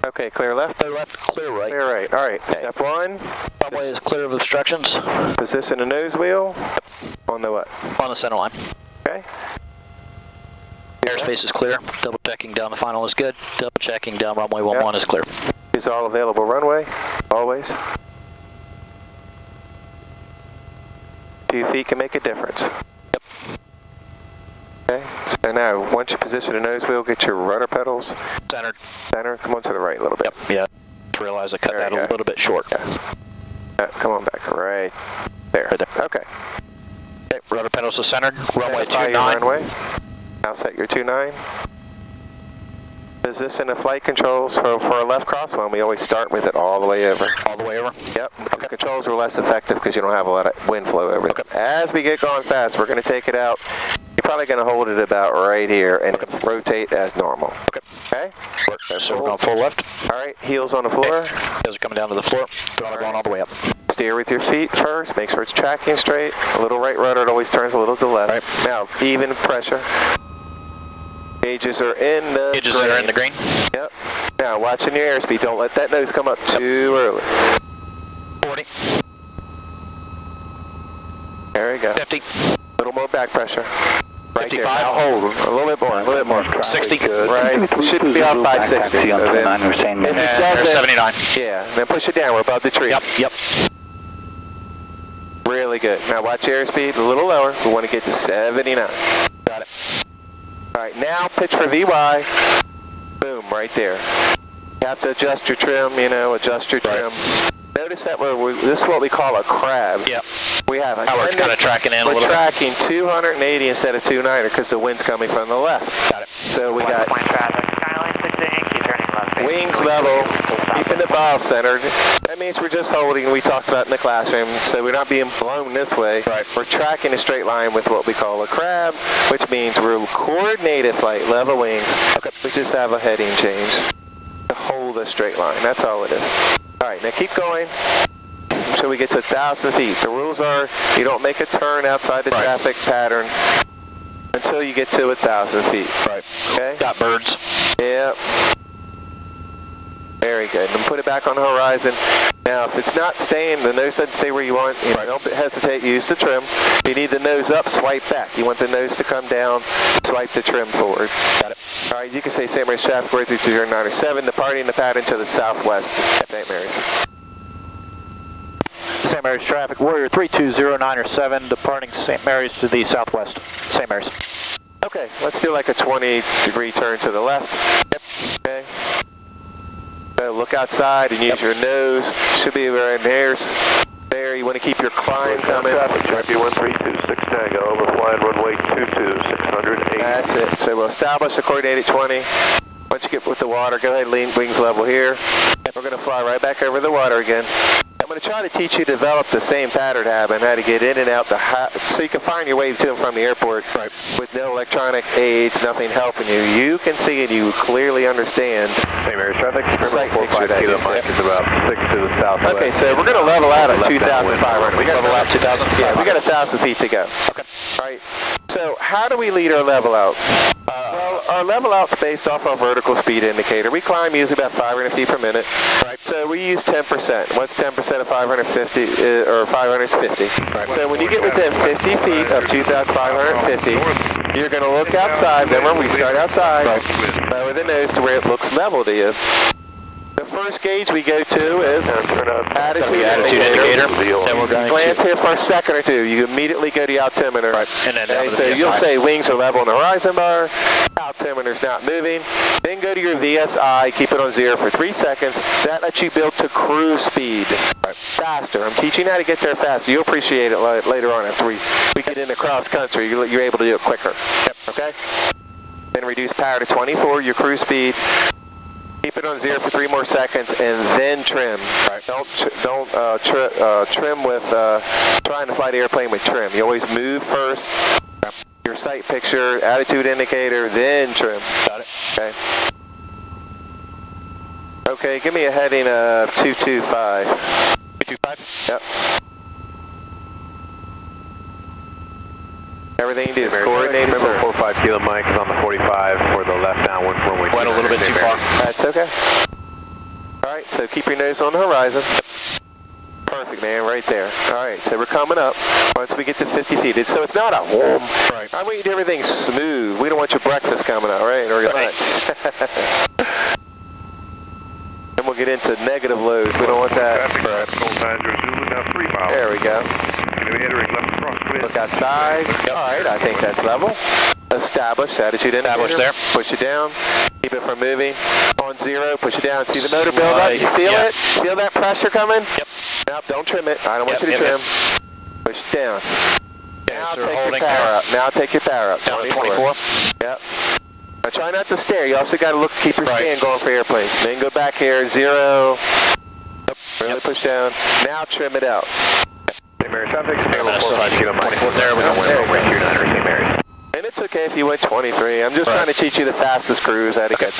Okay, clear left. Clear left, clear right. Clear right. All right. Okay. Step 1. Runway is clear of obstructions. Position the nose wheel on the what? On the center line. Okay. Airspace is clear. Double checking down the final is good. Double checking down runway 11 is clear. Use all available runway, always. 2 feet can make a difference. Yep. Okay, so now once you position the nose wheel, get your rudder pedals. Centered. Center, come on to the right a little bit. Yep, yeah. Just realized I cut There that you a go. little bit short. Yeah. Come on back, right there. Right there. Okay. Okay, rudder pedals are centered. Runway Identify your 29. runway. Now set your 29. Position the flight controls for a left crosswind. We always start with it all the way over. All the way over? Yep. Okay. Controls are less effective because you don't have a lot of wind flow over them. As we get going fast, we're going to take it out. You're probably going to hold it about right here and rotate as normal. Okay? So we're going full left. All right. Heels on the floor. Heels are coming down to the floor. Going all the way up. Steer with your feet first. Make sure it's tracking straight. A little right rudder. It always turns a little to the left. Right. Now, even pressure. Gauges are in the Gauges green. are in the green. Yep. Now, watching your airspeed. Don't let that nose come up too early. 40. There we go. 50. A little more back pressure. Right 55. there. Now hold. A little bit more. A little bit more. 60. Right. Shouldn't be off by 60. So then, if it doesn't, 79. yeah. Then push it down. We're above the tree. Yep. Really good. Now watch your airspeed. A little lower. We want to get to 79. Got it. All right. Now pitch for VY. Boom. Right there. You have to adjust your trim. Adjust your trim. Notice that this is what we call a crab. Yep. We have How we're kind of tracking in a little We're bit. tracking 280 instead of 290 because the wind's coming from the left. Got it. So we got traffic, wings level, keeping the bow centered. That means we're just holding, we talked about in the classroom, so we're not being blown this way. Right. We're tracking a straight line with what we call a crab, which means we're coordinated flight, level wings. Okay. We just have a heading change to hold a straight line. That's all it is. All right, now keep going until we get to 1,000 feet. The rules are you don't make a turn outside the traffic pattern until you get to 1,000 feet. Right. Okay? Got birds. Yep. Very good. And put it back on the horizon. Now, if it's not staying, the nose doesn't stay where you want, don't hesitate, use the trim. If you need the nose up, swipe back. You want the nose to come down, swipe the trim forward. Got it. All right, you can say St. Mary's traffic, Warrior 32097, departing the pattern to the southwest. St. Mary's. St. Mary's traffic, Warrior 32097, departing St. Mary's to the southwest. St. Mary's. Okay, let's do like a 20-degree turn to the left. Yep. Okay. So look outside and use your nose. Should be right there. There, you want to keep your climb coming. Traffic, Sharpie 1326 Tango, overflying runway 22, 680. That's it. So we'll establish a coordinated 20. Once you get with the water, go ahead and lean wings level here. We're going to fly right back over the water again. I'm going to try to teach you to develop the same pattern habit, how to get in and out so you can find your way to and from the airport with no electronic aids, nothing helping you. You can see and you clearly understand. St. Mary's traffic, Sight picture that you see. Mike is about 6 to the southwest. Okay, so we're going to level out at 2,500. We got to Level out 2,000? Yeah, we got 1,000 feet to go. Okay. All right. So how do we lead our level out? Well, our level out's based off our vertical speed indicator. We climb usually about 500 feet per minute. Right. So we use 10%. What's 10% of 550? Or 500 is 50. Right. So when you get within 50 feet of 2,550, you're going to look outside. Remember, we start outside, lower the nose to where it looks level to you. The first gauge we go to is attitude indicator. Then we're going Glance here for a second or two. You immediately go to the altimeter. Right. And then down to the so VSI. you'll say wings are level on the horizon bar. Altimeter's not moving. Then go to your VSI. Keep it on 0 for 3 seconds. That lets you build to cruise speed. Faster. I'm teaching you how to get there faster. You'll appreciate it later on after we get into cross country. You're able to do it quicker. Yep. Okay? Then reduce power to 24, your cruise speed. Keep it on 0 for 3 more seconds, and then trim. Right. Don't trim with trying to fly the airplane with trim. You always move first. Your sight picture, attitude indicator, then trim. Got it. Okay. Okay, give me a heading of 225. 225? Yep. Everything you do is coordinate. Remember 45 Kilo Mike is on the 45 for the left downwind runway. Went a little bit too far. That's okay. All right, so keep your nose on the horizon. Perfect, man, right there. All right, so we're coming up once we get to 50 feet. So it's not a whoom. Right. I want you to do everything smooth. We don't want your breakfast coming out, right? Or your lunch. Then we'll get into negative lows. We don't want that. There we go. Look outside. All right, I think that's level. Establish attitude indicator. Establish there. Push it down. Keep it from moving. On 0, push it down. See the motor build up? You feel it? Feel that pressure coming? Yep. Nope, don't trim it. I don't want you to trim. Push it down. Now take your power up. Now take your power up. Down to 24. Yep. Now try not to stare. You also got to look, keep your scan going for airplanes. Then go back here, 0. Really push down. Now trim it out. There we go. And it's okay if you went 23. I'm just trying to teach you the fastest cruise how to get.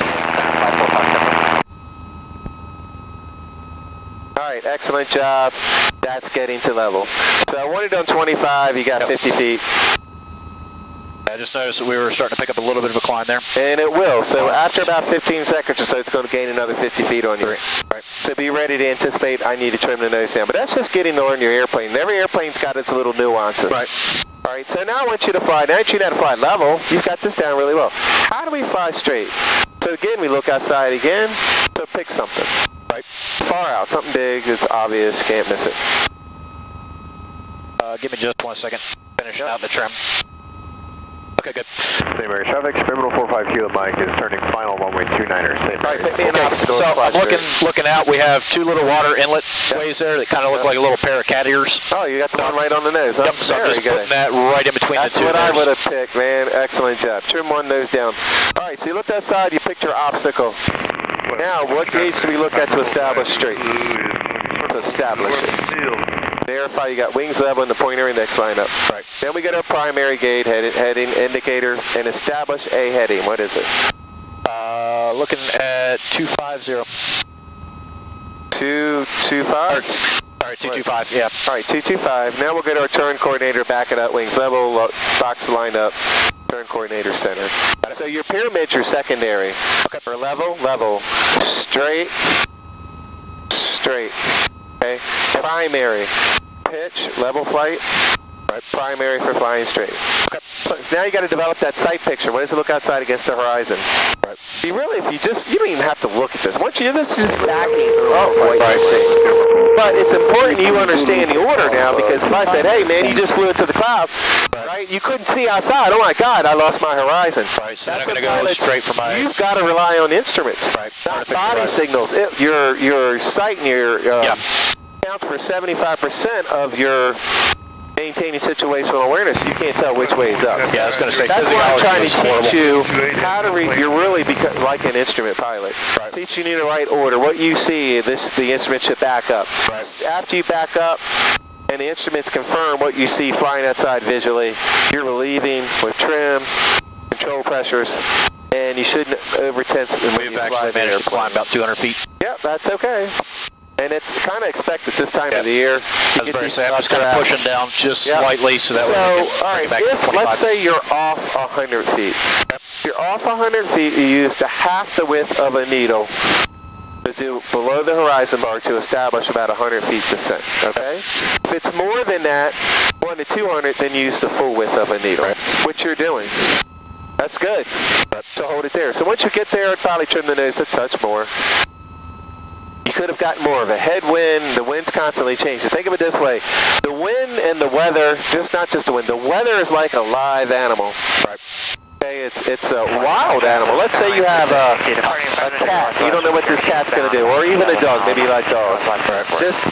All right, excellent job. That's getting to level. So I wanted on 25, you got 50 feet. I just noticed that we were starting to pick up a little bit of a climb there. And it will. So after about 15 seconds or so, it's going to gain another 50 feet on you. Right. So be ready to anticipate, I need to trim the nose down. But that's just getting to learn your airplane. Every airplane's got its little nuances. Right. All right, so now I want you to fly. Now that you know how to fly level, you've got this down really well. How do we fly straight? So again, we look outside again. So pick something. Right. Far out, something big, it's obvious, can't miss it. Give me just 1 second. Finish out the trim. Okay, good. St. Mary's traffic, Terminal 45 Kilo Mike is turning final runway 29er. All right, pick me an obstacle. So I'm looking out. We have 2 little water inlet ways there that kind of look like a little pair of cat ears. Oh, you got the one right on the nose, huh? Yep, so I'm just putting that right in between That's the 2. what I would have picked, man. Excellent job. Trim one nose down. All right, so you looked outside, you picked your obstacle. Now, what gauge do we look at to establish straight? To establish it. Verify you got wings level and the pointer index line up. Right. Then we get our primary gate heading indicator and establish a heading. What is it? Looking at 250. 225? All right, 225, yeah. All right, 225. Now we'll get our turn coordinator, back it up, wings level, box lined up, turn coordinator center. So your pyramid's your secondary. Okay. For level, straight, straight. Okay. Primary, pitch, level flight. Right. Primary for flying straight. Okay. So now you got to develop that sight picture. What does it look outside against the horizon? Right. See, really, you don't even have to look at this. Once you do this, is just backing up what you see. But it's important you understand the order now, because if I said, hey man, you just flew into the cloud, right? You couldn't see outside. Oh my God, I lost my horizon. Right, so that's going to go straight for my... You've got to rely on instruments. Right. Not body signals. Your sight and your counts for 75% of your maintaining situational awareness. You can't tell which way is up. Yeah, I was going to say, that's why I'm trying to teach you how to read. You're really like an instrument pilot. Right. Teaching you the right order. What you see, the instrument should back up. Right. After you back up, and the instruments confirm what you see flying outside visually, you're relieving with trim, control pressures, and you shouldn't over-tense. We've actually managed to climb about 200 feet. Yep, that's okay. And it's kind of expected this time of the year. I was very sad. I'm just kind of pushing down just slightly so that way we can all right, back to 25. let's say you're off 100 feet. If you're off 100 feet, you use half the width of a needle to do below the horizon bar to establish about 100 feet descent, okay? If it's more than that, 1 to 200, then use the full width of a needle, which you're doing. That's good. So hold it there. So once you get there, I'd probably trim the nose a touch more. You could have gotten more of a headwind. The wind's constantly changing. Think of it this way. The wind and the weather, not just the wind, the weather is like a live animal. Right. Okay, it's a wild animal. Let's say you have a cat. You don't know what this cat's going to do. Or even a dog. Maybe you like dogs. This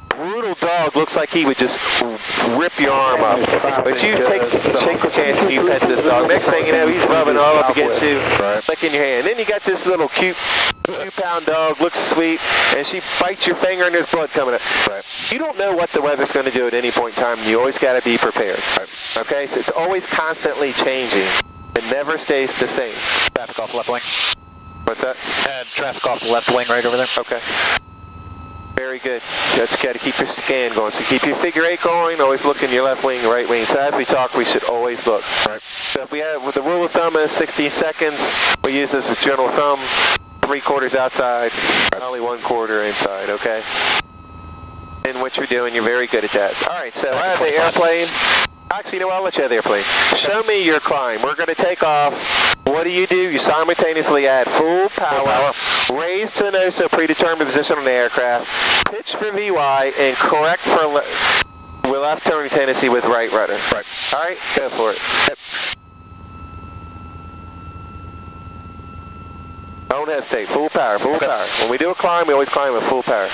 brutal dog looks like he would just rip your arm up. But you take the chance and you pet this dog. Next thing you know, he's rubbing all up against you, licking your hand. Then you got this little cute 2-pound dog, looks sweet, and she bites your finger and there's blood coming up. You don't know what the weather's going to do at any point in time. You always got to be prepared. Okay, so it's always constantly changing. It never stays the same. Traffic off left wing. What's that? Traffic off the left wing right over there. Okay. Very good. That's got to keep your scan going. So keep your figure 8 going. Always look in your left wing, right wing. So as we talk, we should always look. Right. So if we have, the rule of thumb is 16 seconds. We use this as general thumb. 3/4 outside, only 1/4 inside, okay? And what you're doing, you're very good at that. All right, so I have the airplane. Actually, you know what? I'll let you have the airplane. Show me your climb. We're going to take off. What do? You simultaneously add full power, raise to the nose to a predetermined position on the aircraft, pitch for VY, and correct for left turning tendency with right rudder. Right. All right, go for it. Yep. Don't hesitate. Full power, full power. When we do a climb, we always climb with full power.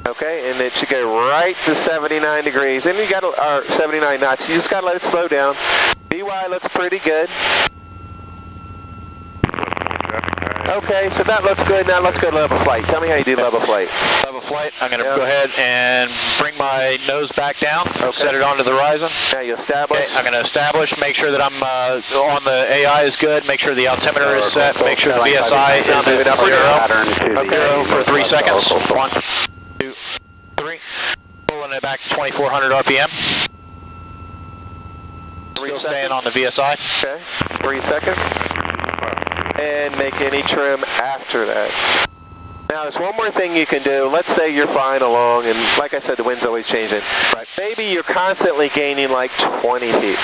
Okay, and it should go right to 79 degrees. And you got to, 79 knots. You just got to let it slow down. VY looks pretty good. Okay, so that looks good. Now let's go to level flight. Tell me how you do level flight. Level flight, I'm going to go ahead and bring my nose back down, set it onto the horizon. Now you establish. Okay, I'm going to establish, make sure that I'm on the AI is good, make sure the altimeter is set, make sure the VSI is at 0. Okay, for 3 seconds. 1, 2, 3. Pulling it back to 2,400 RPM. Still staying on the VSI. Okay, 3 seconds. And make any trim after that. Now there's one more thing you can do. Let's say you're flying along, and like I said, the wind's always changing. Right. Maybe you're constantly gaining like 20 feet,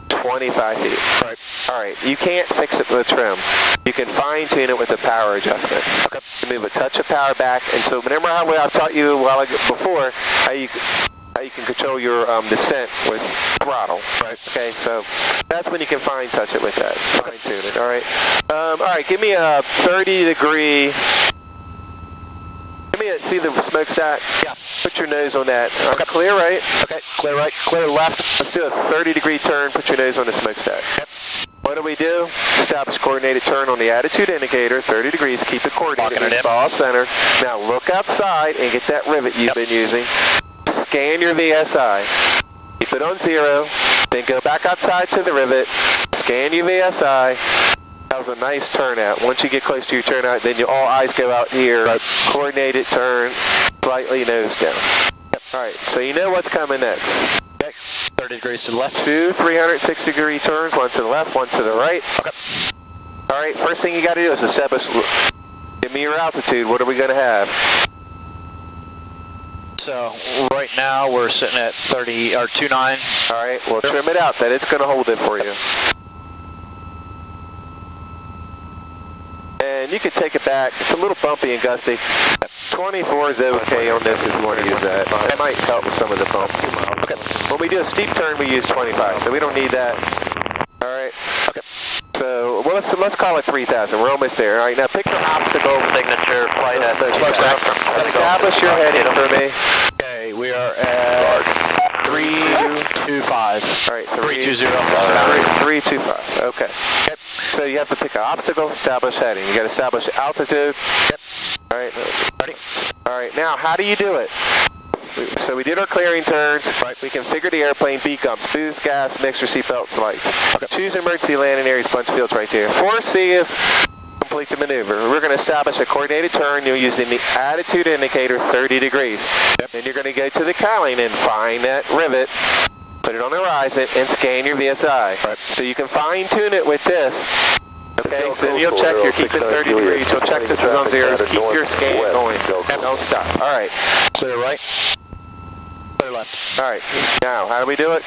25 feet. Right. All right, you can't fix it with a trim. You can fine tune it with a power adjustment. Okay. You move a touch of power back, and so remember how I've taught you a while ago before, how you can control your descent with throttle. Right. Okay, so that's when you can fine touch it with that. Fine tune it. All right. All right. Give me a 30-degree. See the smokestack? Yeah. Put your nose on that. Okay. Clear right. Okay. Clear right. Clear left. Let's do a 30-degree turn. Put your nose on the smokestack. Yep. What do? Establish coordinated turn on the attitude indicator. 30 degrees. Keep it coordinated. Ball center. Now look outside and get that rivet you've been using. Scan your VSI. Keep it on 0. Then go back outside to the rivet. Scan your VSI. That was a nice turnout. Once you get close to your turnout, then all eyes go out here. Right. Coordinated turn, slightly nose down. Yep. All right, so you know what's coming next. Okay. 30 degrees to the left. 2 360-degree turns, one to the left, one to the right. Okay. All right, first thing you got to do is establish, give me your altitude. What are we going to have? So right now we're sitting at 30 or 29. All right, well trim it out. That it's going to hold it for you. And you can take it back. It's a little bumpy and gusty. 24 is okay on this if you want to use that. That might help with some of the bumps. Okay. When we do a steep turn, we use 25, so we don't need that. All right. Okay. So well, let's call it 3,000. We're almost there. All right. Now pick the obstacle. Signature flight at establish your heading for me. Okay, we are at 325. All right. 320. 325. Okay. Yep. So you have to pick an obstacle, establish heading. You got to establish altitude. Yep. All right. Ready? All right. Now, how do you do it? So we did our clearing turns. Right. We configured the airplane, beak ups, boost, gas, mixer, seatbelts, lights. Okay. Choose emergency landing areas, bunch fields right there. 4C is complete the maneuver. We're going to establish a coordinated turn. You're using the attitude indicator 30 degrees. Yep. Then you're going to go to the cowling and find that rivet. Put it on the horizon and scan your VSI. Right. So you can fine tune it with this. Okay, so then you'll check, you're keeping 30 degrees. You'll check this is on 0. Keep your scan going. Don't stop. All right. Clear right. Clear left. All right. Now, how do we do it?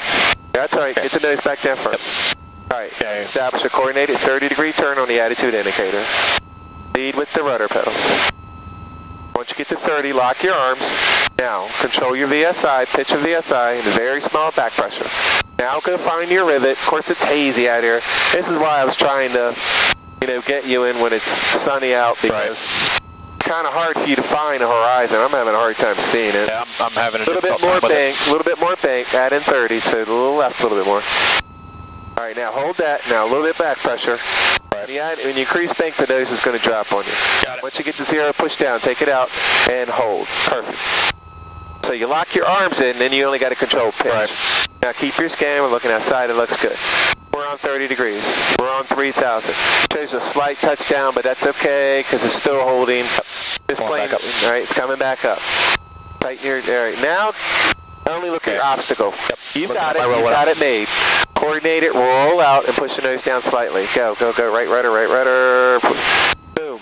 That's all right. Get the nose back down first. All right. Okay. Establish a coordinated 30-degree turn on the attitude indicator. Lead with the rudder pedals. Once you get to 30, lock your arms. Now, control your VSI, pitch of VSI, and very small back pressure. Now go find your rivet. Of course, it's hazy out here. This is why I was trying to, get you in when it's sunny out, because it's kind of hard for you to find a horizon. I'm having a hard time seeing it. Yeah, I'm having a little bit more bank, a little bit more bank, add in 30, so a little left, a little bit more. All right, now hold that. Now a little bit back pressure. When you increase bank, the nose is going to drop on you. Got it. Once you get to 0, push down, take it out, and hold. Perfect. So you lock your arms in, then you only got to control pitch. Right. Now keep your scan. We're looking outside. It looks good. We're on 30 degrees. We're on 3,000. Shows a slight touchdown, but that's okay because it's still holding. This plane, all right, it's coming back up. Tighten your. All right, now only look at your obstacle. Yep. You've got it. You've got it made. Coordinate it, roll out, and push the nose down slightly. Go, go, go. Right rudder, right rudder. Boom.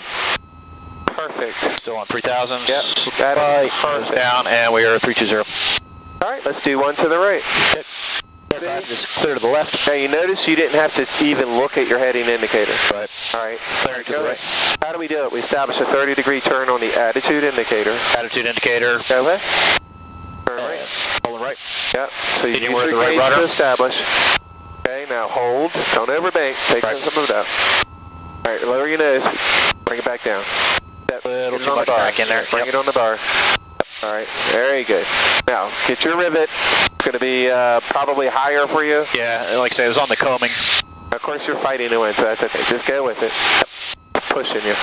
Perfect. Still on 3,000. Yep. That is perfect. Down, and we are 320. All right, let's do one to the right. Just clear to the left. Now you notice you didn't have to even look at your heading indicator. Right. All right. Clear to the right. How do we do it? We establish a 30-degree turn on the attitude indicator. Attitude indicator. Go left. Turn right. Pulling right. Yep. So you use Anywhere your the right gauge rudder. to establish. Okay, now hold. Don't overbank. Take some of it out. All right, lower your nose. Bring it back down. A little too much back in there. Bring it on the bar. All right, very good. Now, get your rivet. It's going to be probably higher for you. Yeah, like I say, it was on the combing. Of course, you're fighting to win, so that's okay. Just go with it. It's pushing you.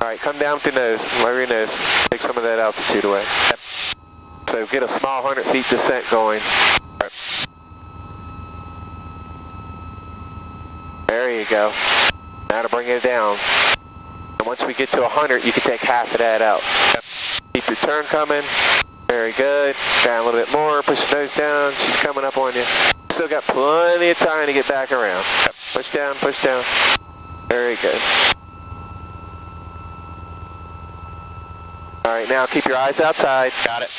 All right, come down with your nose. Lower your nose. Take some of that altitude away. So get a small 100 feet descent going. There you go. Now to bring it down. And once we get to 100, you can take half of that out. Keep your turn coming. Very good. Down a little bit more. Push your nose down. She's coming up on you. Still got plenty of time to get back around. Push down, push down. Very good. All right, now keep your eyes outside. Got it.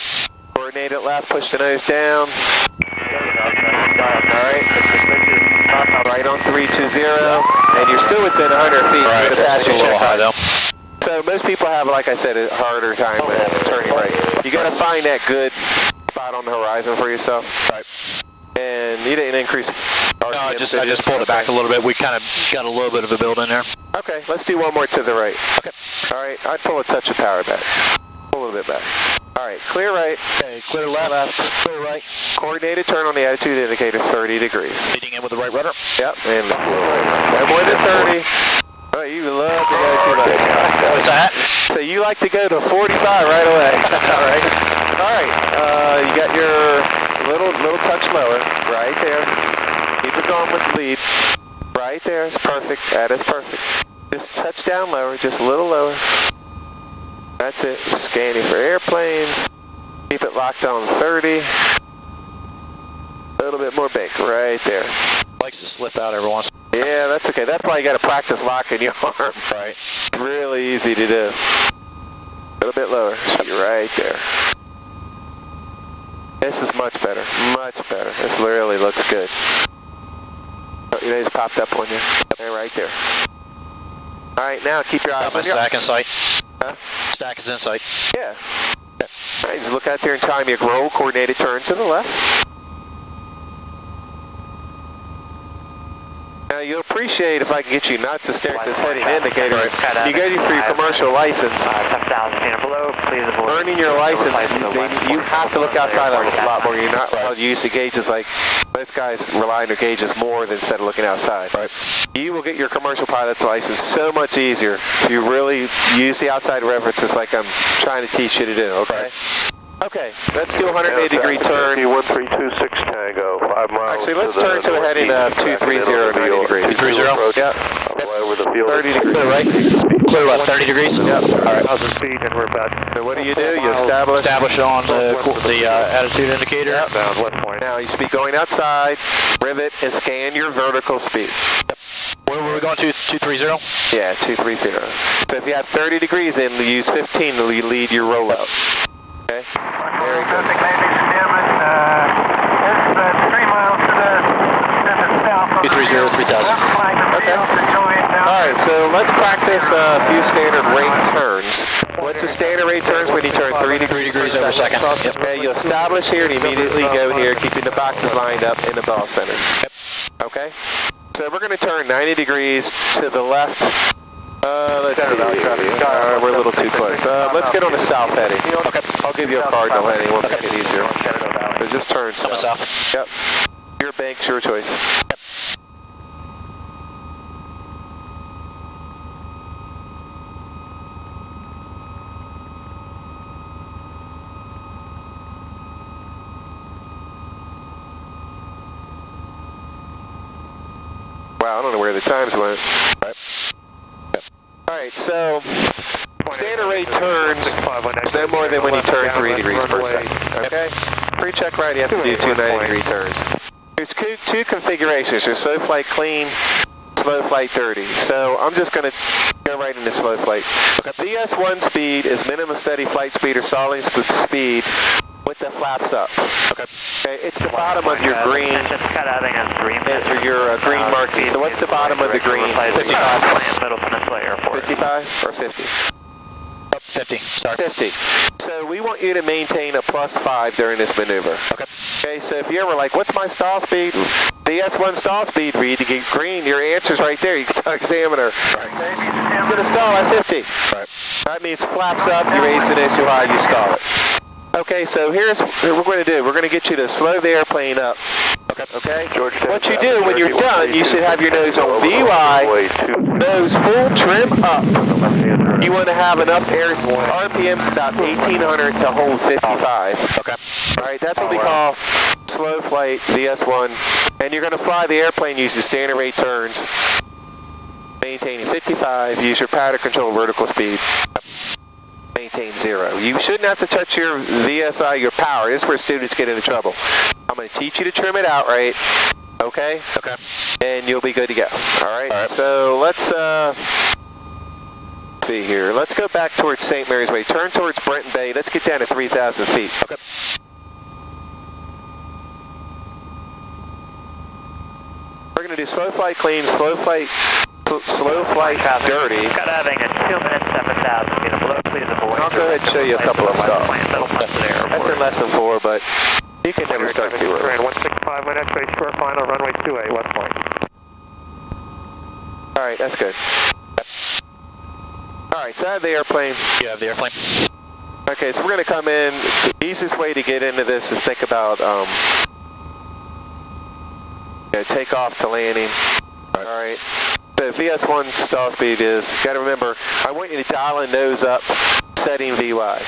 Coordinate it left, push the nose down. All right. Right on 320, and you're still within 100 feet. Right, Pass your a little high though. So most people have, like I said, a harder time turning right. You got to find that good spot on the horizon for yourself. Right. And you didn't increase. No, I just pulled it back a little bit. We kind of got a little bit of a build in there. Okay, let's do one more to the right. Okay. All right, I'd pull a touch of power back. Pull a little bit back. All right, clear right. Okay, clear left. Clear right. Coordinated turn on the attitude indicator, 30 degrees. Leading in with the right rudder. Yep, and no more than 30. Oh, you love to go too much. What's that? So you like to go to 45 right away. All right. All right. You got your little touch lower right there. Keep it going with the lead. Right there. It's perfect. That is perfect. Just touch down lower. Just a little lower. That's it. Scanning for airplanes. Keep it locked on 30. A little bit more bank right there. Likes to slip out every once. Yeah, that's okay. That's why you got to practice locking your arm. Right. Really easy to do. A little bit lower. You're right there. This is much better. Much better. This really looks good. Oh, your nose popped up on you. There, right there. All right, now keep your eyes Got my on your... stack in sight. Huh? Stack is in sight. Yeah. All right, just look out there and time your roll, coordinated turn to the left. Now you'll appreciate if I can get you not to stare at this heading indicator. You go for your commercial license. Earning your license, you have to look outside a lot more. You're not allowed to use the gauges like most guys rely on their gauges more than instead of looking outside. Right. You will get your commercial pilot's license so much easier if you really use the outside references like I'm trying to teach you to do. Okay. Okay, let's do a 180-degree turn. 1326 Tango, 5 miles. Actually, let's turn to the heading of 230, 90 degrees. 230? Yep. Over the field. 30 degrees. Clear right. Clear left. 30 degrees. Yep. All right. 1,000 feet, and we're about. So what do? You establish it on the attitude indicator. Yep. Bound West Point. Now you should be going outside, rivet, and scan your vertical speed. Yep. Where were we going to? 230? Yeah, 230. So if you have 30 degrees in, you use 15 to lead your rollout. Okay. Very good. Designated stem and it's 3 miles to the south. 230, 3,000. Okay. All right, so let's practice a few standard rate turns. What's a standard rate turns when you turn 3 degrees over a second? Yep. Okay, you establish here and immediately go here, keeping the boxes lined up in the ball center. Yep. Okay. So we're going to turn 90 degrees to the left. Let's see. We're a little too close. Let's get on the south heading. Okay. I'll give you a cardinal heading. We'll make it easier. So just turn south. Yep. Your bank's your choice. Yep. Wow, I don't know where the times went. Alright, so standard rate turns is no more than when you turn 3 degrees per second. Okay? Pre-check right, you have to do 2 90-degree turns. There's two configurations. There's SoFlight clean, slow flight 30. So I'm just going to go right into slow flight. VS1 speed is minimum steady flight speed or stalling speed with the flaps up. Okay. It's the bottom of your green. Your green marking. So what's the bottom of the green? 55. 55 or 50? 50. Sorry. 50. So we want you to maintain a +5 during this maneuver. Okay, so if you're ever like, what's my stall speed? VS1 stall speed, read to get green. Your answer's right there. You can tell examiner. Right. You're going to stall at 50. Right. That means flaps up, you raise it too high, you stall it. Okay, so here's what we're going to do. We're going to get you to slow the airplane up. Okay? What you do when you're done, you should have your nose on VY, nose full trim up. You want to have enough air RPMs about 1800 to hold 55. Okay. All right, that's what we call slow flight VS1. And you're going to fly the airplane using standard rate turns, maintaining 55. Use your power to control vertical speed. Maintain 0. You shouldn't have to touch your VSI, your power. This is where students get into trouble. I'm going to teach you to trim it out right. Okay? Okay. And you'll be good to go. All right? So let's see here. Let's go back towards St. Mary's Way. Turn towards Brenton Bay. Let's get down to 3,000 feet. Okay. We're going to do slow flight clean, slow flight dirty. Got having a 2 minutes 7,000 feet below. Please avoid. I'll go ahead and show you a couple of stalls. That's in lesson 4, but you can never start too early. 165 with X-ray square final, runway 28, West Point. All right, that's good. All right, so I have the airplane. You have the airplane. Okay, so we're going to come in. The easiest way to get into this is think about takeoff to landing. All right. The VS1 stall speed is, you got to remember, I want you to dial in nose up, setting VY.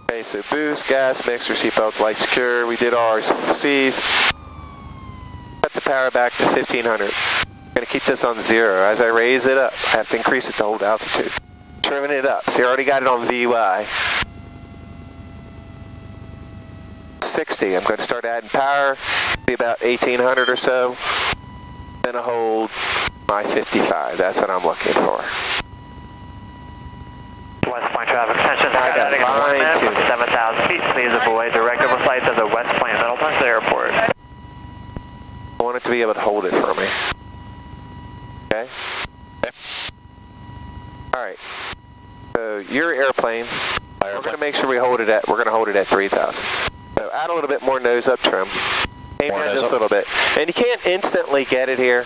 Okay, so boost, gas, mixer, seatbelts, light secure. We did our C's. Set the power back to 1500. I'm going to keep this on 0. As I raise it up, I have to increase it to hold altitude. Trimming it up. So you already got it on VY. 60. I'm going to start adding power. Be about 1800 or so. Then I hold my 55. That's what I'm looking for. West Point traffic attention. I got fine tuning. 7,000 feet. Please avoid direct over flights of the West Point Middleton to the airport. I want it to be able to hold it for me. Okay? All right. So your airplane, we're going to make sure we hold it at, we're going to hold it at 3,000. So add a little bit more nose up trim. Aim down just a little bit. And you can't instantly get it here.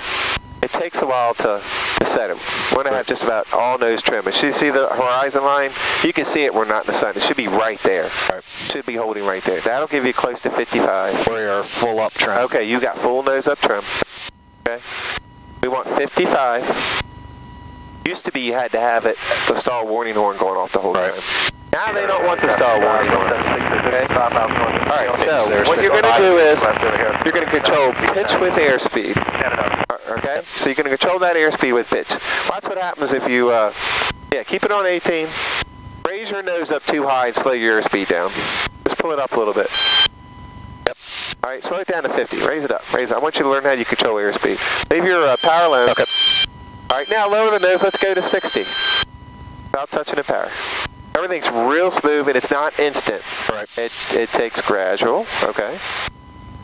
It takes a while to set it. We want to have just about all nose trim. As you see the horizon line, you can see it, we're not in the sun. It should be right there. Should be holding right there. That'll give you close to 55. We are full up trim. Okay, you got full nose up trim. Okay. We want 55. Used to be you had to have it, the stall warning horn going off the whole time. Now they don't want the stall warning horn. Okay? Alright, so what you're going to do is you're going to control pitch with airspeed. Okay? So you're going to control that airspeed with pitch. Watch what happens if you, keep it on 18. Raise your nose up too high and slow your airspeed down. Just pull it up a little bit. Yep. Alright, slow it down to 50. Raise it up. Raise it. I want you to learn how you control airspeed. Leave your power alone. Okay. Alright, now lower the nose. Let's go to 60. Without touching the power. Everything's real smooth and it's not instant. Right. It takes gradual. Okay.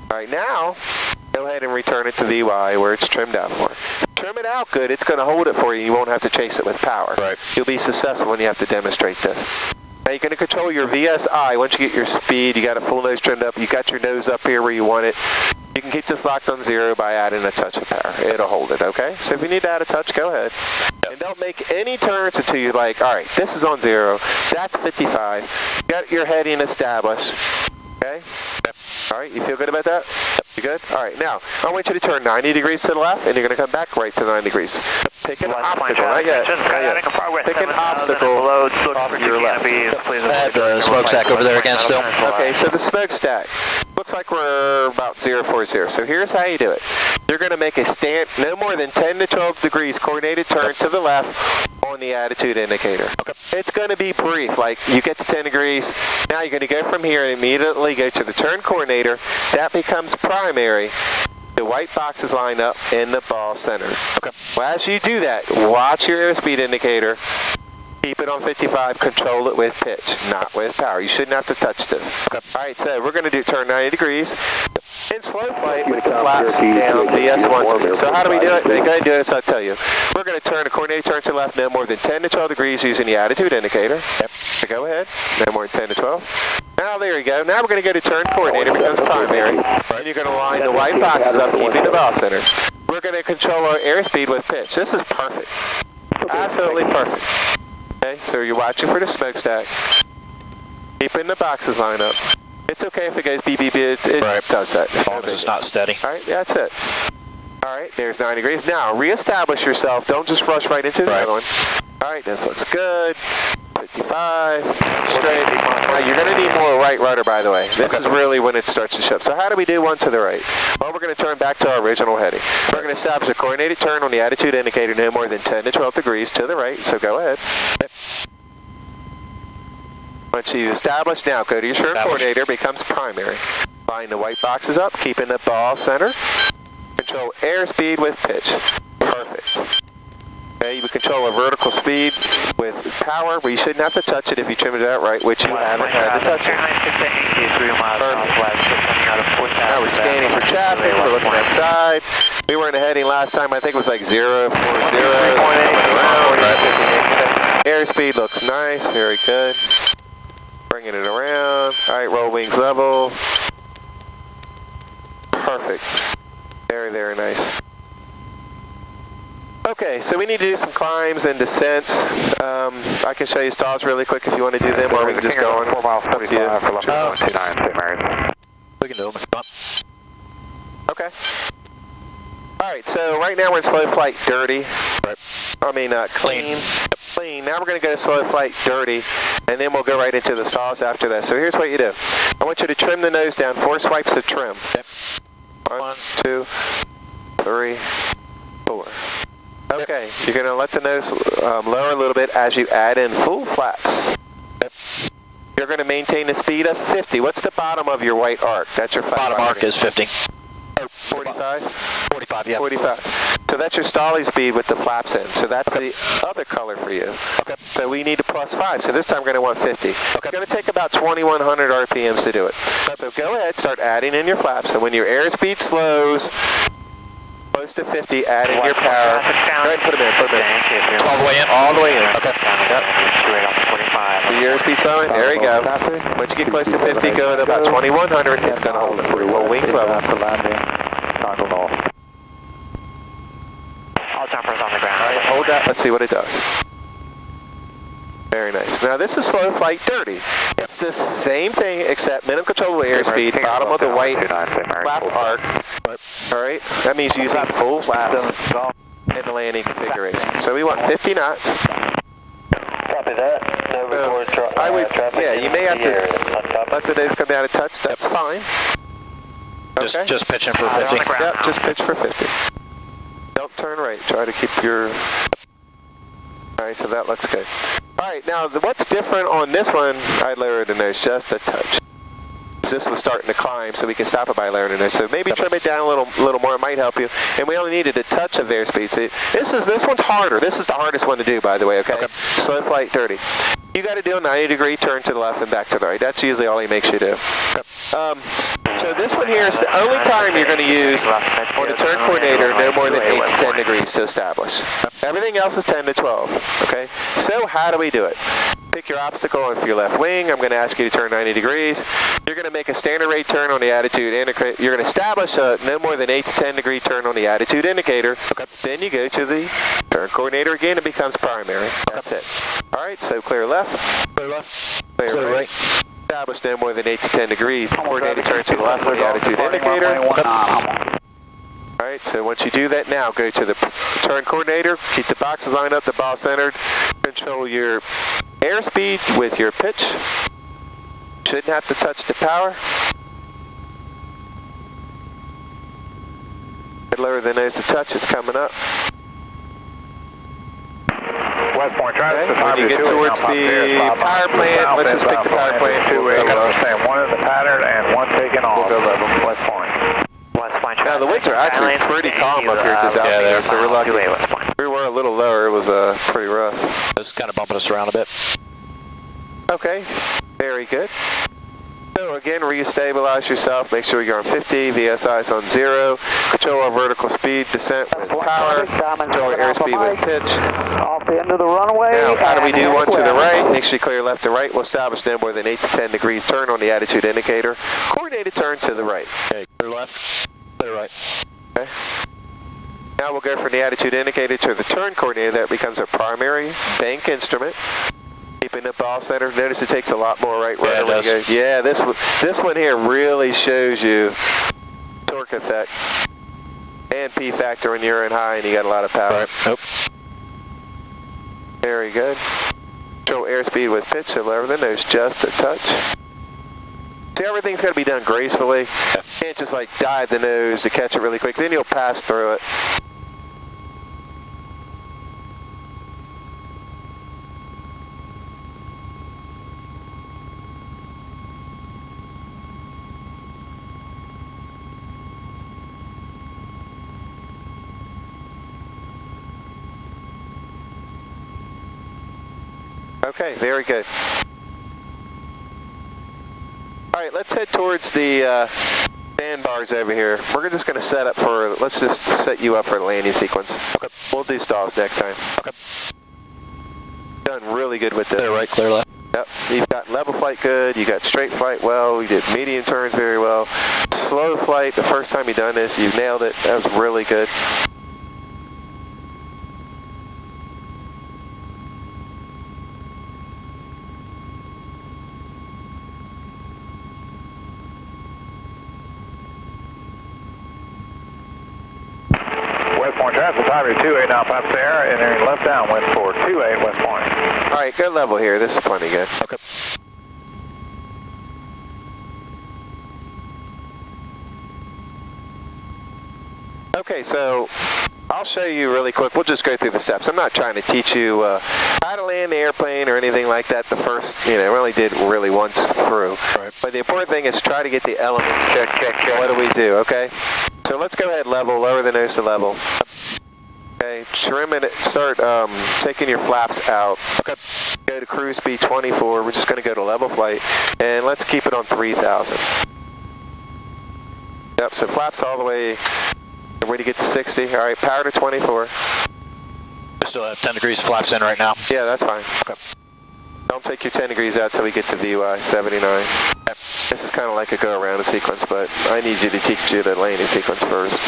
Alright, now go ahead and return it to VY where it's trimmed out for. Trim it out good. It's going to hold it for you. You won't have to chase it with power. Right. You'll be successful when you have to demonstrate this. Now you're going to control your VSI. Once you get your speed, you got a full nose trimmed up. You got your nose up here where you want it. You can keep this locked on 0 by adding a touch of power. It'll hold it, okay? So if you need to add a touch, go ahead. And don't make any turns until you're like, all right, this is on 0. That's 55. You got your heading established, okay? All right, you feel good about that? You good? All right, now, I want you to turn 90 degrees to the left, and you're going to come back right to 90 degrees. Pick an obstacle, not yet. Pick an obstacle off your left. I have the smokestack over there again still. Okay, so the smokestack. Looks like we're about 040. So here's how you do it. You're going to make a stand, no more than 10 to 12 degrees coordinated turn to the left on the attitude indicator. Okay. It's going to be brief, like you get to 10 degrees. Now you're going to go from here and immediately go to the turn coordinator. That becomes primary. The white boxes line up in the ball center. Okay. Well, as you do that, watch your airspeed indicator. Keep it on 55, control it with pitch, not with power. You shouldn't have to touch this. Okay. All right, so we're going to turn 90 degrees in slow flight with the flaps down VS1 speed. So how do we do it? Go ahead and do this, I'll tell you. We're going to turn the coordinated turn to the left no more than 10 to 12 degrees using the attitude indicator. Yep. So go ahead, no more than 10 to 12. Now there you go. Now we're going to go to turn coordinator, becomes primary. And you're going to line the white boxes up, keeping the ball center. We're going to control our airspeed with pitch. This is perfect. Absolutely perfect. Okay, so you're watching for the smokestack. Keeping the boxes line up. It's okay if it goes beep, beep, beep. It right. Does that. As long as it's not steady. All right, that's it. All right, there's 90 degrees. Now, reestablish yourself. Don't just rush right into the other one. All right, this looks good. 55, straight. Now, you're going to need more right rudder, by the way. This is really when it starts to shift. So how do we do one to the right? Well, we're going to turn back to our original heading. We're going to establish a coordinated turn on the attitude indicator no more than 10 to 12 degrees to the right, so go ahead. Once you establish, now go to your turn coordinator, becomes primary. Line the white boxes up, keeping the ball center. Control airspeed with pitch. Perfect. Okay, you control a vertical speed with power, where you shouldn't have to touch it if you trim it out right, which you haven't had to touch it. Now we're scanning for traffic, we're looking outside. We were in a heading last time, I think it was like 040. Airspeed looks nice, very good. Bringing it around. All right, roll wings level. Perfect. Very, very nice. Okay, so we need to do some climbs and descents. I can show you stalls really quick if you want to do them, or we can just go on. 4 miles, 45 for left 129, St. Mary's. We can do them if you want. Okay. All right, so right now we're in slow flight dirty. I mean, clean. Clean. Now we're going to go to slow flight dirty, and then we'll go right into the stalls after that. So here's what you do. I want you to trim the nose down. 4 swipes of trim. 1, 2, 3, 4. Okay, you're going to let the nose lower a little bit as you add in full flaps. You're going to maintain a speed of 50. What's the bottom of your white arc? That's your bottom arc is 50. 45? 45, yeah. 45. So that's your stalling speed with the flaps in. So that's the other color for you. Okay. So we need a +5. So this time we're going to want 50. Okay. It's going to take about 2,100 RPMs to do it. So go ahead, start adding in your flaps. And when your airspeed slows, close to 50, add in your power. Go ahead and put them in, All the way in? All the way in. Okay. Yep. The airspeed slowing, there you go. Once you get close to 50, go at about 2,100, it's going to hold it for you. Roll wings level. All jumpers on the ground. All right, hold that, let's see what it does. Very nice. Now this is slow flight dirty. It's the same thing except minimum control of airspeed, bottom of the white flap arc. All right, that means using full flaps in the landing configuration. So we want 50 knots. Copy that. No record I would, yeah, you may have to let the nose come down a touch. That's fine. Okay. Just pitching for 50. Yep, just pitch for 50. Don't turn right. Try to keep your... All right, so that looks good. All right, now what's different on this one? I lowered the nose just a touch. This was starting to climb, so we can stop it by lowering the nose. So maybe trim it down a little more. It might help you. And we only needed a touch of airspeed. See, this one's harder. This is the hardest one to do, by the way. Okay. Slow flight 30. You got to do a 90-degree turn to the left and back to the right. That's usually all he makes you do. So this one here is the only time you're going to use on the turn coordinator no more than 8 to 10 degrees to establish. Everything else is 10 to 12. Okay. So how do we do it? Pick your obstacle on for your left wing. I'm going to ask you to turn 90 degrees. You're going to make a standard rate turn on the attitude indicator. You're going to establish a no more than 8 to 10 degree turn on the attitude indicator. Then you go to the turn coordinator again. It becomes primary. That's it. All right. So clear left. Clear left. Clear right. Establish no more than 8 to 10 degrees. Coordinator turn to the left on the attitude indicator. All right, so once you do that now, go to the turn coordinator, keep the boxes lined up, the ball centered, control your airspeed with your pitch. Shouldn't have to touch the power. Lower the nose to touch, it's coming up. West Point traffic. Okay. When you get towards the power plant, let's just pick the power plant. One in the pattern and one taking off. We'll go level. West Point. Now the way winds are actually pretty calm up here at this altitude, so we're lucky. We were a little lower, it was pretty rough. This is kind of bumping us around a bit. Okay, very good. So again, re-stabilize yourself, make sure you're on 50, VSI is on 0, control our vertical speed, descent with power, control our airspeed with pitch. Off the end of the runway. Now, how do we do one to the right? Make sure you clear left to right. We'll establish no more than 8 to 10 degrees turn on the attitude indicator. Coordinated turn to the right. Okay, clear left, clear right. Okay. Now we'll go from the attitude indicator to the turn coordinator. That becomes a primary bank instrument. Keeping the ball center. Notice it takes a lot more right rudder when you go. Yeah, this one here really shows you torque effect and P factor when you're in high and you got a lot of power. Right. Nope. Very good. Control airspeed with pitch, so lower the nose just a touch. See, everything's got to be done gracefully. You can't just like dive the nose to catch it really quick. Then you'll pass through it. Okay, very good. All right, let's head towards the sandbars over here. We're just going to set up for, let's just set you up for the landing sequence. Okay. We'll do stalls next time. Okay. Done really good with this. Clear right, clear left. Yep, you've got level flight good, you got straight flight well, you did medium turns very well. Slow flight, the first time you've done this, you've nailed it. That was really good. Traffic, Highway 28 now, past there, and then left downwind for 28 West Point. All right, good level here. This is plenty good. Okay. Okay, so I'll show you really quick. We'll just go through the steps. I'm not trying to teach you how to land the airplane or anything like that. The first, we only did really once through. Right. But the important thing is try to get the elements. Check. What do we do, okay? So let's go ahead level, lower the nose to level. Okay, trim it, start taking your flaps out. Okay. Go to cruise speed 24. We're just going to go to level flight. And let's keep it on 3,000. Yep, so flaps all the way to get to 60. All right, power to 24. We still have 10 degrees flaps in right now. Yeah, that's fine. Okay. Don't take your 10 degrees out till we get to VY 79. Yep. This is kind of like a go-around sequence, but I need you to teach you the landing sequence first.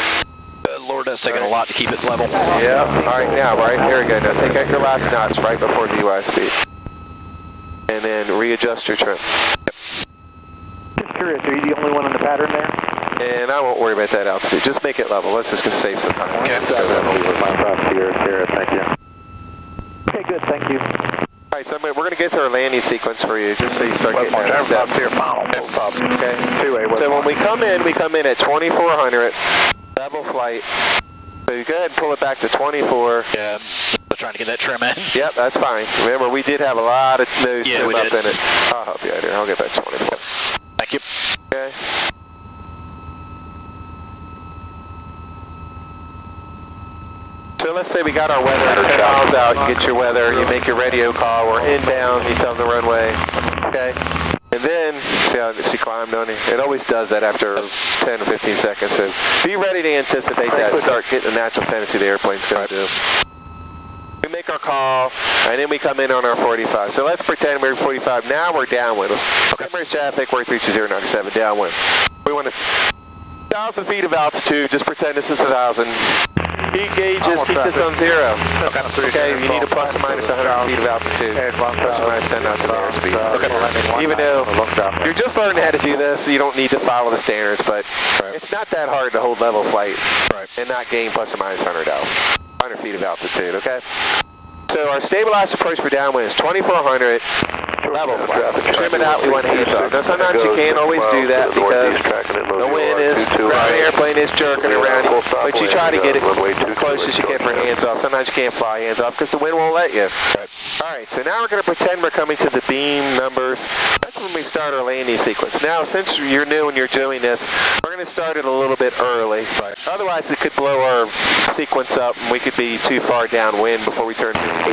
Lord, that's taking a lot to keep it level. Yeah, all right, now, here we go. Now take out your last notch right before VY speed. And then readjust your trim. Yep. Just curious, are you the only one in the pattern there? And I won't worry about that altitude. Just make it level. Let's just go save some time. Okay. Thank you. Okay, good, thank you. All right, so we're going to get through our landing sequence for you, just so you start getting out of steps. Okay. So when we come in at 2400, level flight. So you go ahead and pull it back to 24. Yeah, I'm trying to get that trim in. Yep, that's fine. Remember, we did have a lot of nose trim up did. in it. I'll help you out here. I'll get back to 24. Thank you. Okay. So let's say we got our weather at 10 miles out. You get your weather, you make your radio call. We're inbound, you tell them the runway. Okay. And then, see how she climbed on you? It always does that after 10 or 15 seconds. So be ready to anticipate that. Start getting the natural tendency the airplane's going to do. We make our call, and then we come in on our 45. So let's pretend we're 45. Now we're downwind. Emirates traffic, we're 32097 downwind. We want 1,000 feet of altitude. Just pretend this is 1,000. Heat gauges, keep this on 0. Okay, you need a plus or minus 100 feet of altitude. Plus or minus 10 knots of airspeed. Okay. Even though you're just learning how to do this, so you don't need to follow the standards, but it's not that hard to hold level flight and not gain plus or minus 100 feet of altitude, okay? So our stabilized approach for downwind is 2400 level flight. Trim it out, we want hands off. Now sometimes you can't always do that because the wind is, the airplane is jerking around you, but you try to get it as close as you can for hands off. Sometimes you can't fly hands off because the wind won't let you. Alright, so now we're going to pretend we're coming to the beam numbers. That's when we start our landing sequence. Now, since you're new and you're doing this, we're going Trying to start it a little bit early. Right. Otherwise, it could blow our sequence up, and we could be too far downwind before we turn to the so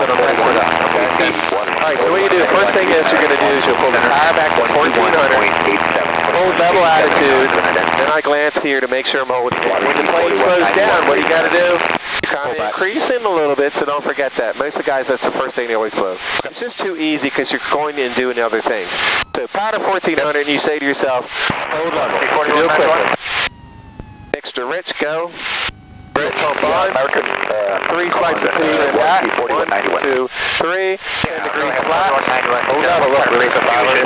don't mess it up. Okay. All right. So what you do? First thing is you're going to do is you'll pull the tire back to 1400. Hold level attitude. Then I glance here to make sure I'm holding it. When the plane slows down, what do you got to do? Kind of increasing a little bit, so don't forget that. Most of the guys, that's the first thing they always blow. It's just too easy because you're going and doing other things. So powder 1400, and you say to yourself, hold level. So do it quickly. Extra rich, go. Rich, pump on. 3 swipes of clean and that. 1, 2, 3. 10 degrees flaps. Hold level, look, release a 500.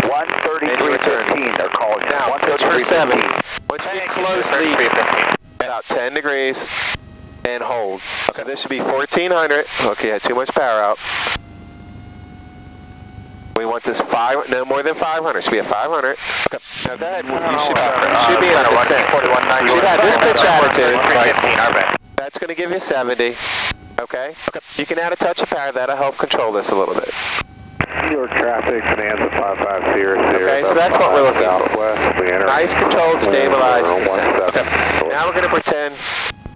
133.15, they're calling now. Pitch for 7. Once you get close, lead about 10 degrees and hold. Okay, this should be 1400. Okay, had too much power out. We want this no more than 500. Should be a 500. Okay. Now go ahead. You should be in a descent. You should have this pitch attitude. Right. That's going to give you 70. Okay. You can add a touch of power. That'll help control this a little bit. New York traffic, Bonanza 550. Okay, so that's what we're looking for. Nice, controlled, stabilized descent. Okay. Now we're going to pretend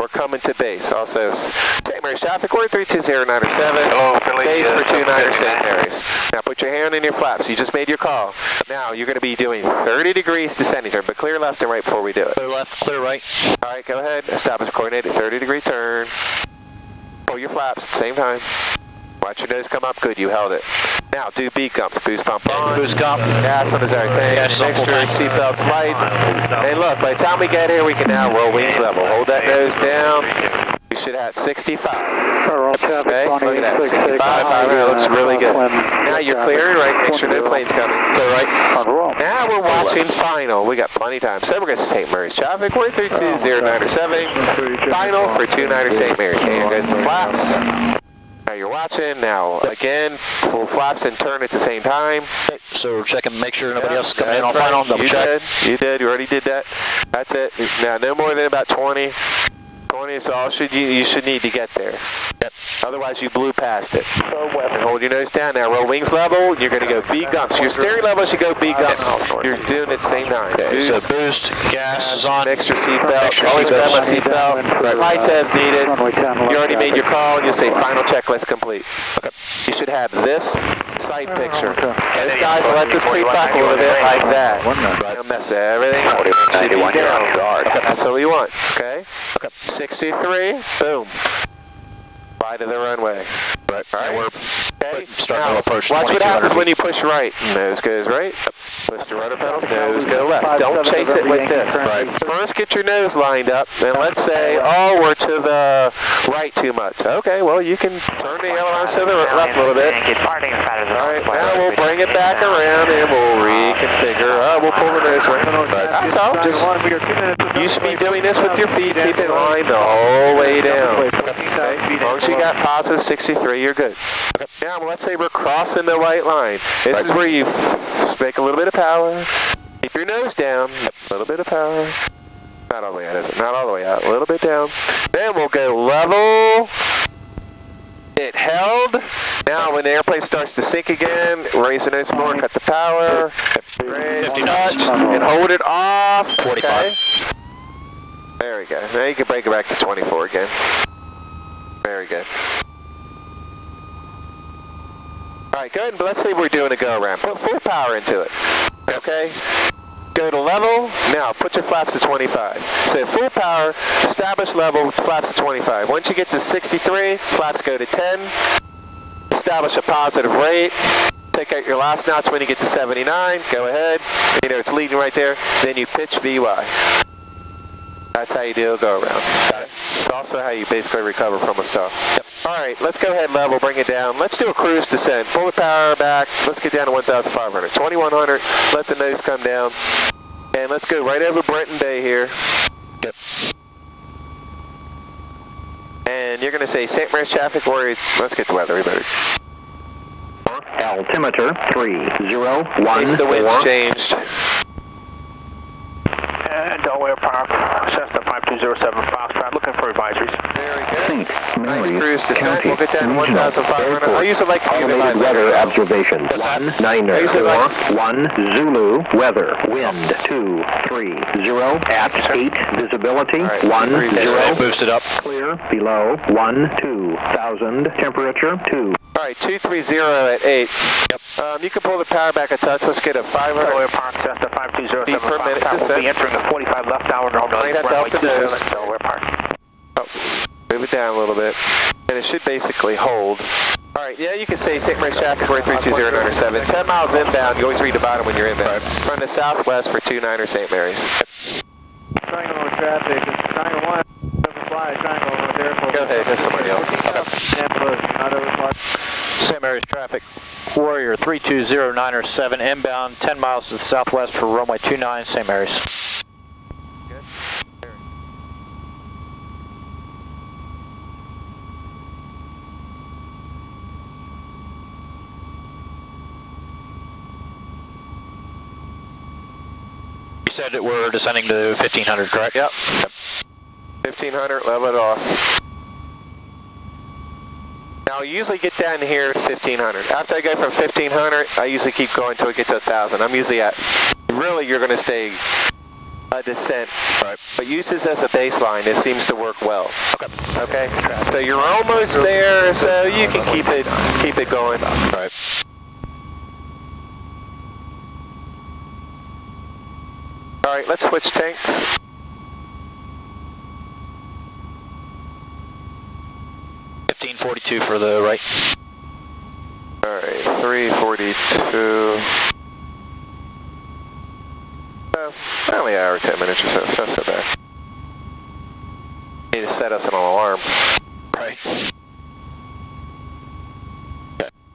we're coming to base. Also, St. Mary's traffic, we're 320-907. Base for 29 St. Mary's. Now put your hand in your flaps. You just made your call. Now you're going to be doing 30 degrees descending turn, but clear left and right before we do it. Clear left, clear right. All right, go ahead. Establish coordinated 30 degree turn. Pull your flaps at the same time. Watch your nose come up. Good, you held it. Now do beat gumps. Boost pump on. Boost pump. Gas on the tank. Gas on full tank. Seatbelts, lights. And look, by the time we get here, we can now roll wings level. Hold that nose down. We should have 65. Okay, look at that. 65. That looks really good. Now you're clearing right. Make sure no plane's coming. Clear right. Now we're watching final. We got plenty of time. So we're going to St. Mary's traffic. We're 320-907. Final for 29 St. Mary's. Here goes the flaps. Now you're watching. Now again, full flaps and turn at the same time. Okay, so we're checking, make sure nobody else is coming in on final. Double check. You did. You already did that. That's it. Now no more than about 20. 20 is all you should need to get there. Yep. Otherwise you blew past it. And hold your nose down. Now roll wings level. You're going to go B gumps. Your steering level should go B gumps. You're doing it at the same time. Okay, so boost, gas is on. Extra seatbelt. Always grab my seatbelt. Lights as needed. You already made your call. You'll say final checklist complete. Okay. You should have this sight picture. Those guys will let this creep back a little bit like that. Don't mess everything up. Should be down. That's what we want. Okay? 63. Boom. Right to the runway. Right. All right. Okay. Starting to approach. Watch what happens when you push right. Nose goes right. Push the rudder pedals. Nose go left. Don't chase it with this. Right. First, get your nose lined up. And let's say, oh, we're to the right too much. Okay. Well, you can turn the ailerons to the left a little bit. All right. Now we'll bring it back around and we'll reconfigure. We'll pull the nose right. That's all. You should be doing this with your feet. Keep it lined the whole way down. Okay. As long as you got positive 63, you're good. Now, let's say we're crossing the white line. This is where you make a little bit of power. Keep your nose down. A little bit of power. Not all the way out, is it? Not all the way out. A little bit down. Then we'll go level. It held. Now, when the airplane starts to sink again, raise the nose more, cut the power. Raise, touch, and hold it off. 45. Okay. There we go. Now you can break it back to 24 again. Very good. All right, good. But let's say we're doing a go-around. Put full power into it. Okay? Go to level. Now, put your flaps to 25. So full power, establish level, flaps to 25. Once you get to 63, flaps go to 10. Establish a positive rate. Take out your last notch when you get to 79. Go ahead. You know, it's leading right there. Then you pitch VY. That's how you do a go-around. Got it. It's also how you basically recover from a stall. Yep. All right, let's go ahead and level, bring it down. Let's do a cruise descent. Pull the power back. Let's get down to 1,500. 2,100, let the nose come down. And let's go right over Brenton Bay here. Yep. And you're going to say St. Mary's traffic, or let's get the weather. We better. Altimeter 301. Face the wind's changed. Delaware Park, Cessna 5207 Foxtrot, looking for advisories. Very good. St. Nice Mary's cruise descent. County We'll get down to Regional 1,500. Airport. I usually like to give it Automated weather observations. What's that? 1 Zulu weather. Wind 230 at 8 visibility. Right, 10 They boosted up. clear below 12,000 temperature 2. All right, 230 at 8. Yep. You can pull the power back a touch. Let's get a 500 Delaware Park, Cessna 52075. feet per minute We'll descent. be entering the 45 left hour normal. Might have to help the nose. Delaware Park. Oh, move it down a little bit. And it should basically hold. All right, yeah, you can say St. Mary's traffic, we're 32097. 10 miles inbound. You always read the bottom when you're inbound. Run to southwest for 29er St. Mary's. Triangle traffic, triangle 1, overfly, triangle 1, airport. Go ahead, there's somebody else. Not overfly. St. Mary's traffic, Warrior 32097 inbound, 10 miles to the southwest for runway 29, St. Mary's. You said that we're descending to 1500, correct? Yep. 1500, level it off. Now I usually get down here to 1500. After I go from 1500, I usually keep going until I get to 1000. I'm usually at, really you're going to stay a descent. Right. But use this as a baseline. This seems to work well. Okay. So you're almost there, so you can keep it going. Right. All right, let's switch tanks. $15.42 for the right. All right, 342. Only an hour, 10 minutes or so. It's not so bad. Need to set us an alarm. Right.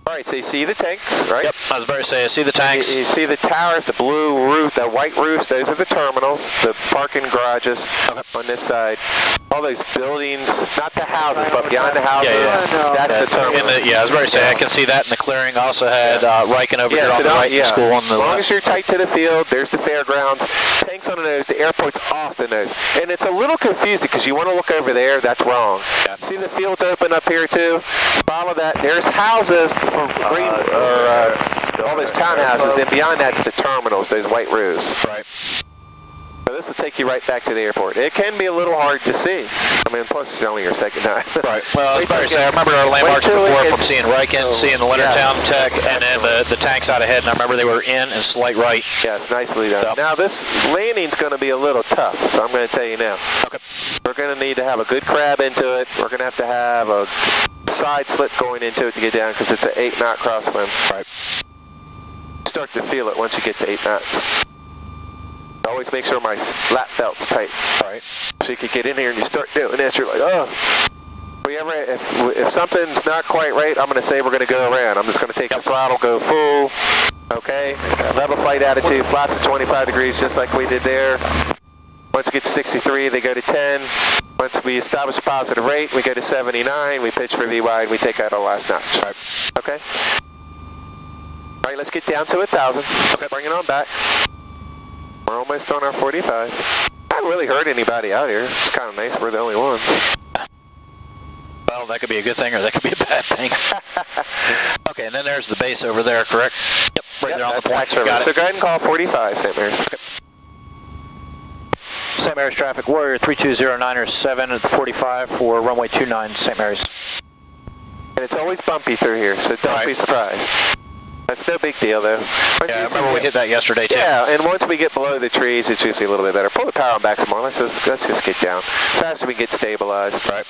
All right, so you see the tanks, right? Yep, I was about to say, I see the tanks. You see the towers, the blue roof, the white roofs, those are the terminals, the parking garages on this side. All those buildings, not the houses, but behind the houses, that's the terminal. Yeah, I was about to say, I can see that in the clearing. I also had Riken over here on the right, school on the left. As long left. as you're tight to the field, there's the fairgrounds, tanks on the nose, the airport's off the nose. And it's a little confusing because you want to look over there, that's wrong. Yeah. See the fields open up here too? Follow that. There's houses for green, all those townhouses, then beyond that's the terminals, those white roofs. Right. So this will take you right back to the airport. It can be a little hard to see. I mean, plus it's only your second time. Right. Well, I was about to say, I remember our landmarks before from seeing Riken, seeing the Leonardtown Tech, and then the tanks out ahead, and I remember they were in and slight right. Yes, nicely done. Yep. Now this landing's going to be a little tough, so I'm going to tell you now. Okay. We're going to need to have a good crab into it. We're going to have a side slit going into it to get down because it's an 8-knot crosswind. Right. Start to feel it once you get to 8 knots. Always make sure my lap belt's tight. Right. So you can get in here and you start doing this, you're like, oh. If something's not quite right, I'm going to say we're going to go around. I'm just going to take the throttle, go full, okay? Level flight attitude, flaps at 25 degrees just like we did there. Once we get to 63, they go to 10. Once we establish a positive rate, we go to 79, we pitch for VY, and we take out our last notch. Right. Okay? All right, let's get down to 1,000. Okay, bring it on back. We're almost on our 45. I haven't really heard anybody out here. It's kind of nice. We're the only ones. Well, that could be a good thing or that could be a bad thing. Okay, and then there's the base over there, correct? Yep, right there on the point. Got it. So go ahead and call 45, St. Mary's. Okay. St. Mary's traffic, Warrior 32097 at the 45 for runway 29, St. Mary's. And it's always bumpy through here, so don't be surprised. That's no big deal, though. Yeah, I remember we hit that yesterday, too. Yeah, and once we get below the trees, it's usually a little bit better. Pull the power on back some more. Let's just get down. Faster we get stabilized. Right.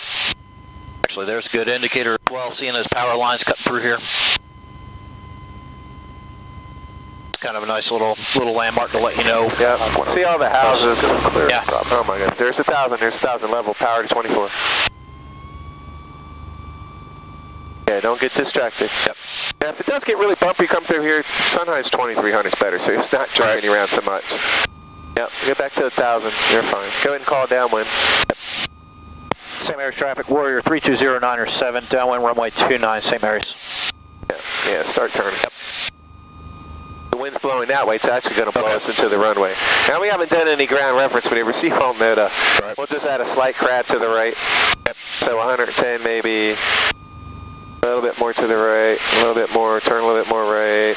Actually, there's a good indicator as well, seeing those power lines cutting through here. It's kind of a nice little landmark to let you know. Yeah. See all the houses? Yeah. Oh my goodness. There's 1,000. There's 1,000 level. Power to 24. Yeah, don't get distracted. Yep. Now, if it does get really bumpy, come through here, sometimes 2,300 is better, so it's not driving you around so much. Yep, get back to 1,000. You're fine. Go ahead and call downwind. Yep. St. Mary's traffic, Warrior 32097, downwind runway 29, St. Mary's. Yeah, start turning. Yep. The wind's blowing that way, it's actually going to blow us into the runway. Now, we haven't done any ground reference maneuver, so you won't know that. We'll just add a slight crab to the right. Yep. So 110 maybe. A little bit more to the right. A little bit more. Turn a little bit more right.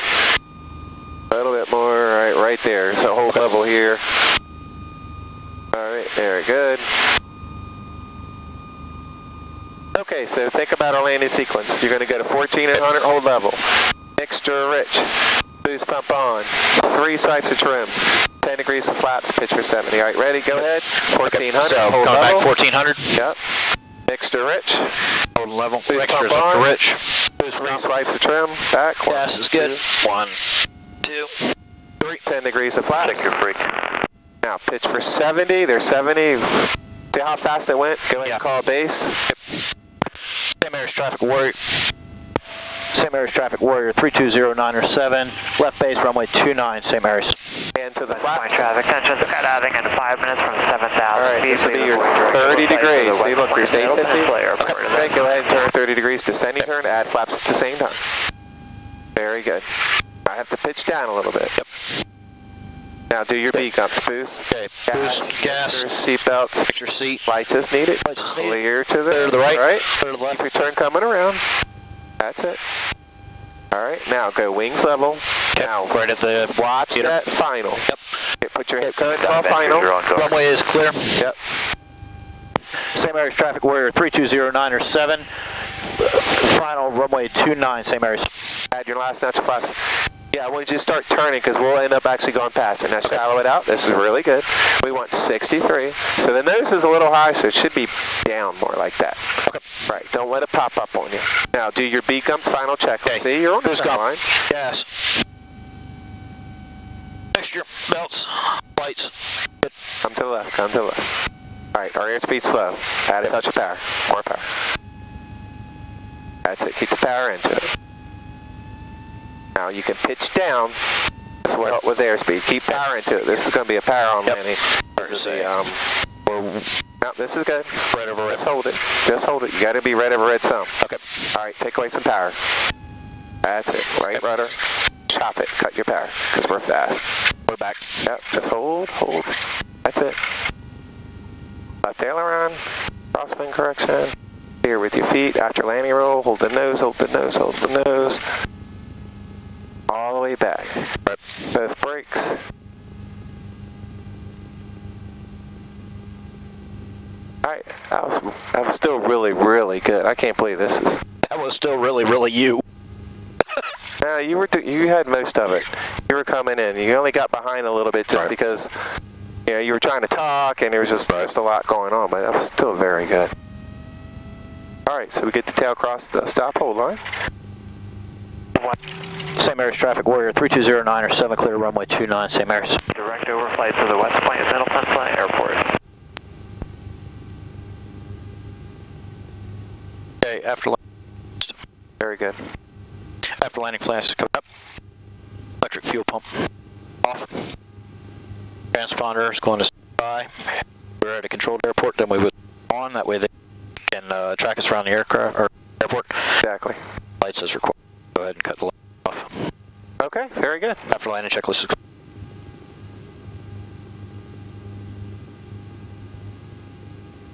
A little bit more. Right there. So hold level here. Alright, very good. Okay, so think about our landing sequence. You're going to go to 14 and 100, hold level. Mixture rich. Boost pump on. 3 swipes of trim. 10 degrees of flaps, pitch for 70. Alright, ready? Go ahead. 1400, so hold coming level. back 1400. Yep. Mixture rich. Hold level. Boost Mixture's pump up on. to rich. Boost 3 swipes of trim. Back. Gas is good. 1, 2, 3. 10 degrees of flaps. Check your brake. Now pitch for 70. There's 70. See how fast it went? Go ahead and call base. Same areas traffic warrior. Same areas traffic warrior 320907. Left base runway 29. Same areas. And to the flaps. Traffic tension skydiving in 5 minutes from 7,000 Alright, feet. this will be your 30 degrees. See, look, there's 850. Okay, go ahead and turn 30 degrees, descending turn, add flaps at the same time. Very good. I have to pitch down a little bit. Yep. Now do your B gumps, boost. Okay, boost, gas. Seatbelts. Fix your seat. Lights as needed. Lights as needed. Clear to the, Clear to the right. Right. Clear to the left. Keep your turn coming around. That's it. Alright, now go wings level. Okay. Now, Right at the watch Get 'em. that final. Yep. Okay, put your hip going to final. Runway is clear. Yep. Same areas traffic warrior 320907. Final runway 29. Same areas. Add your last notch of flaps. Yeah, I want you to start turning because we'll end up actually going past it. Now shallow it out. This is really good. We want 63. So the nose is a little high, so it should be down more like that. Okay. Right. Don't let it pop up on you. Now do your B gumps final check. Okay. See, you're on the Boost center gump. line. Gas. Mixture. Belts. Lights. Come to the left. Come to the left. All right. Our airspeed slow. Add a touch of power. More power. That's it. Keep the power into it. Now you can pitch down. This will help with airspeed. Keep power into it. This is going to be a power on landing. This is the no, this is good. Right over red. Just hold it. Just hold it. You got to be right over red some. Okay. All right. Take away some power. That's it. Right rudder. Chop it. Cut your power because we're fast. We're back. Yep. Just hold. Hold. That's it. Left aileron. Crosswind correction. Here with your feet after landing roll. Hold the nose. Hold the nose. Hold the nose. All the way back. Right. Both brakes. Alright, that was still really, really good. I can't believe this is. That was still really you. No, you had most of it. You were coming in. You only got behind a little bit just Right. because you were trying to talk and there was just a lot going on, but that was still very good. Alright, so we get to tail across the stop hold line. Same areas traffic warrior 320907. Clear runway 29. Same areas. Direct overflight to the West Point of Middle Peninsula Airport. Okay, after Very good. After landing flash is coming up. Electric fuel pump off. Transponder is going to by. We're at a controlled airport, then we would on. That way they can track us around the aircraft or airport. Exactly. Lights as required. Go ahead and cut the light off. Okay, very good. After landing checklist is